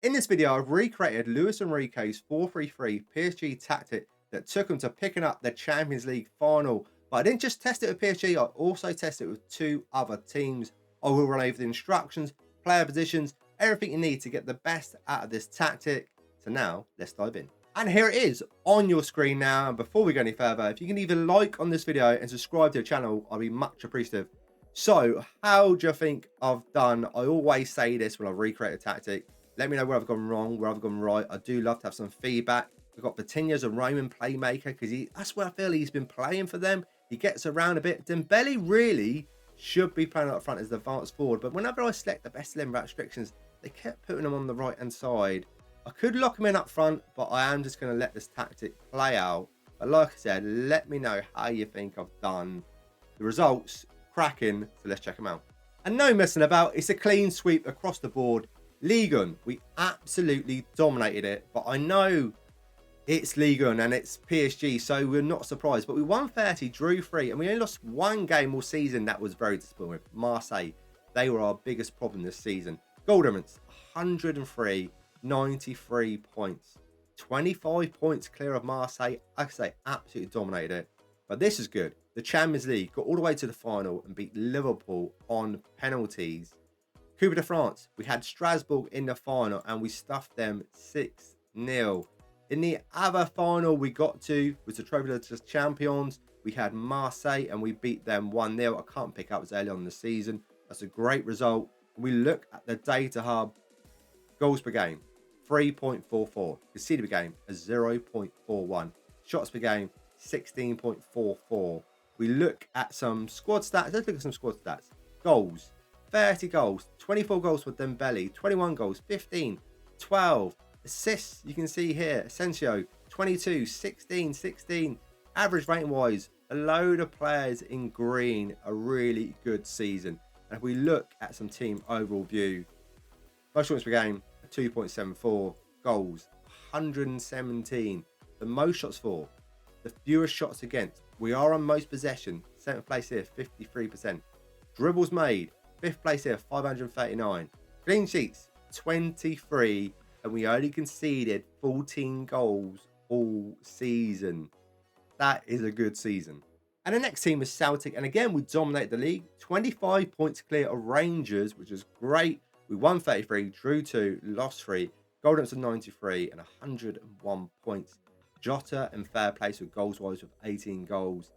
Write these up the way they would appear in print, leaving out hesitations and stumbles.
In this video, I've recreated Luis Enrique's 4-3-3 PSG tactic that took him to picking up the Champions League final. But I didn't just test it with PSG, I also tested it with two other teams. I will run over the instructions, player positions, everything you need to get the best out of this tactic. So now, let's dive in. And here it is on your screen now. And before we go any further, if you can either like on this video and subscribe to the channel, I'll be much appreciative. So, how do you think I've done? I always say this when I recreate a tactic. Let me know where I've gone wrong, where I've gone right. I do love to have some feedback. We've got Vitinha's a Roman playmaker because that's where I feel he's been playing for them. He gets around a bit. Dembele really should be playing up front as the advanced forward, but whenever I select the best 11 restrictions, they kept putting him on the right hand side. I could lock him in up front, but I am just going to let this tactic play out. But like I said, let me know how you think I've done. The results, cracking, so let's check them out. And no messing about, it's a clean sweep across the board. Ligue 1, we absolutely dominated it, but I know it's Ligue 1 and it's PSG, so we're not surprised. But we won 30, drew 3, and we only lost one game all season. That was very disappointing with Marseille. They were our biggest problem this season. Goal difference, 103, 93 points. 25 points clear of Marseille. Like I say, absolutely dominated it. But this is good. The Champions League got all the way to the final and beat Liverpool on penalties. Coupe de France, we had Strasbourg in the final and we stuffed them 6-0. In the other final we got to was the Trophy de Champions. We had Marseille and we beat them 1-0. I can't pick up as early on in the season. That's a great result. We look at the data hub. Goals per game, 3.44. Conceded per game, a 0.41. Shots per game, 16.44. We look at some squad stats. Let's look at some squad stats. Goals. 30 goals, 24 goals for Dembele, 21 goals, 15, 12. Assists, you can see here, Asensio, 22, 16, 16. Average rating wise, a load of players in green, a really good season. And if we look at some team overall view, most shots per game, 2.74. Goals, 117. The most shots for, the fewest shots against. We are on most possession, 7th place here, 53%. Dribbles made, 5th place here, 539. Clean sheets, 23. And we only conceded 14 goals all season. That is a good season. And the next team is Celtic. And again, we dominated the league. 25 points clear of Rangers, which is great. We won 33, drew 2, lost 3. Goal difference of 93 and 101 points. Jota in third place with goals-wise with 18 goals.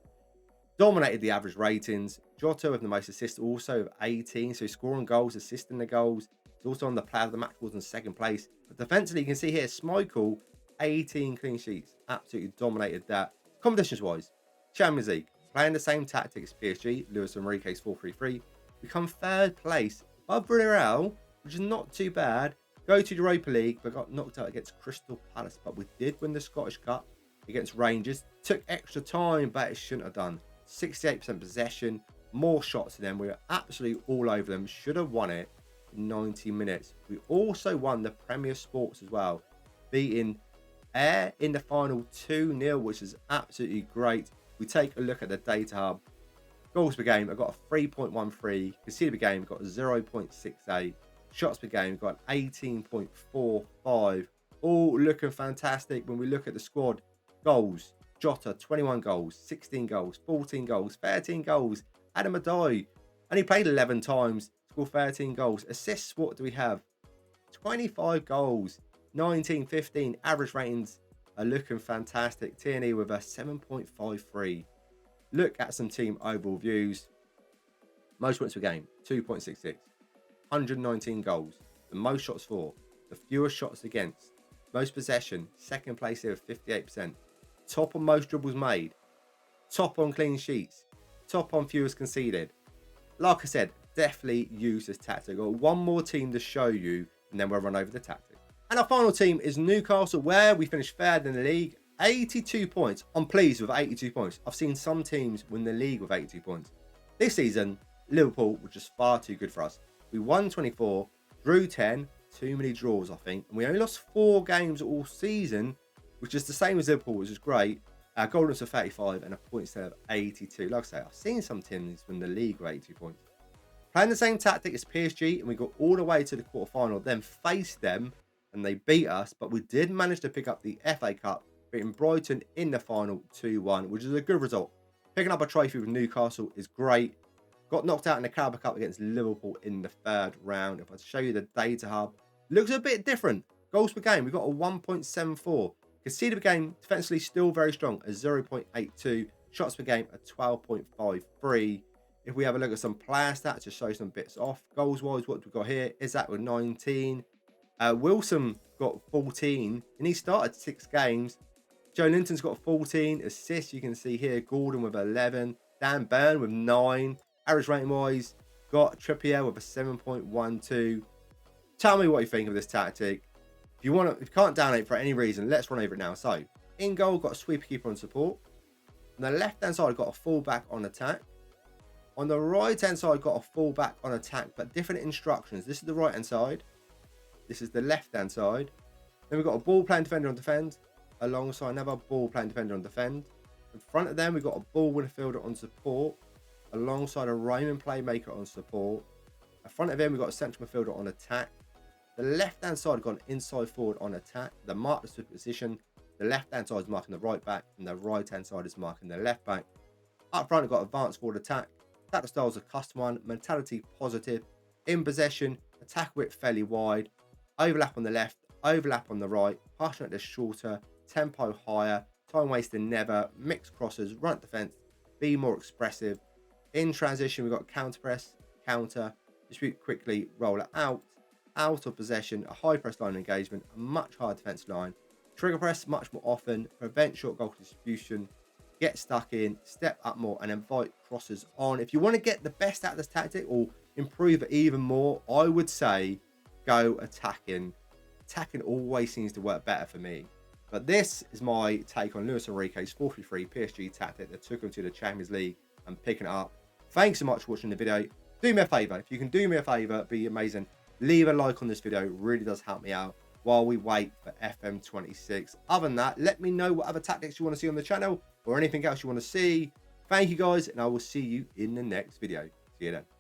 Dominated the average ratings. Jota with the most assists also with 18. So scoring goals, assisting the goals. He's also on the player of the match was in second place. But defensively, you can see here, Schmeichel, 18 clean sheets. Absolutely dominated that. Competitions-wise, Champions League. Playing the same tactic as PSG, Luis Enrique's 4-3-3. Become third place above Villarreal, which is not too bad. Go to Europa League, but got knocked out against Crystal Palace. But we did win the Scottish Cup against Rangers. Took extra time, but it shouldn't have done. 68% possession, more shots than them. We were absolutely all over them. Should have won it in 90 minutes. We also won the Premier Sports as well, beating Air in the final 2-0, which is absolutely great. We take a look at the data hub. Goals per game, I got a 3.13. Conceded per game, got a 0.68. Shots per game, got 18.45. All looking fantastic when we look at the squad. Goals. Jota, 21 goals, 16 goals, 14 goals, 13 goals. Adam Adai, only played 11 times, scored 13 goals. Assists, what do we have? 25 goals, 19, 15. Average ratings are looking fantastic. Tierney with a 7.53. Look at some team overall views. Most points per game, 2.66. 119 goals. The most shots for, the fewest shots against. Most possession, second place here with 58%. Top on most dribbles made, top on clean sheets, top on fewest conceded. Like I said, definitely use this tactic. Got one more team to show you, and then we'll run over the tactic. And our final team is Newcastle, where we finished third in the league, 82 points. I'm pleased with 82 points. I've seen some teams win the league with 82 points. This season, Liverpool was just far too good for us. We won 24, drew 10, too many draws, I think, and we only lost 4 games all season, which is the same as Liverpool, which is great. Goal difference of 35 and a point instead of 82. Like I say, I've seen some teams win the league with 82 points. Playing the same tactic as PSG, and we got all the way to the quarterfinal, then faced them and they beat us, but we did manage to pick up the FA Cup, beating Brighton in the final 2-1, which is a good result. Picking up a trophy with Newcastle is great. Got knocked out in the Carabao Cup against Liverpool in the 3rd round. If I show you the data hub, looks a bit different. Goals per game, we've got a 1.74. Conceded per game, defensively still very strong, a 0.82. Shots per game, a 12.53. If we have a look at some player stats to show some bits off, goals-wise, what we've got here is that with 19. Wilson got 14, and he started 6 games. Joe Linton's got 14 assists. You can see here, Gordon with 11. Dan Burn with 9. Average rating-wise, got Trippier with a 7.12. Tell me what you think of this tactic. If you can't download for any reason, let's run over it now. So, in goal, got a sweeper keeper on support. On the left-hand side, got a fullback on attack. On the right-hand side, got a fullback on attack, but different instructions. This is the right-hand side. This is the left-hand side. Then we've got a ball-playing defender on defend, alongside another ball-playing defender on defend. In front of them, we've got a ball-winner fielder on support, alongside a Roman playmaker on support. In front of him, we've got a central midfielder on attack. The left-hand side got an inside forward on attack. The mark the position. The left-hand side is marking the right back, and the right-hand side is marking the left back. Up front, we've got advanced forward attack. Attack style is a custom one. Mentality positive. In possession, attack width fairly wide. Overlap on the left, overlap on the right. Passing at the shorter. Tempo higher. Time wasting never. Mixed crosses. Run defense. Be more expressive. In transition, we've got counter press, counter, distribute quickly, roll it out of possession, a high press line engagement, a much higher defensive line, trigger press much more often, prevent short goal distribution, get stuck in, step up more, and invite crosses on. If you want to get the best out of this tactic or improve it even more, I would say go attacking. Attacking always seems to work better for me. But this is my take on Luis Enrique's 4-3-3 PSG tactic that took him to the Champions League and picking it up. Thanks so much for watching the video. Do me a favour. If you can do me a favour, it'd be amazing. Leave a like on this video. It really does help me out while we wait for FM26. Other than that, let me know what other tactics you want to see on the channel or anything else you want to see. Thank you guys, and I will see you in the next video. See you then.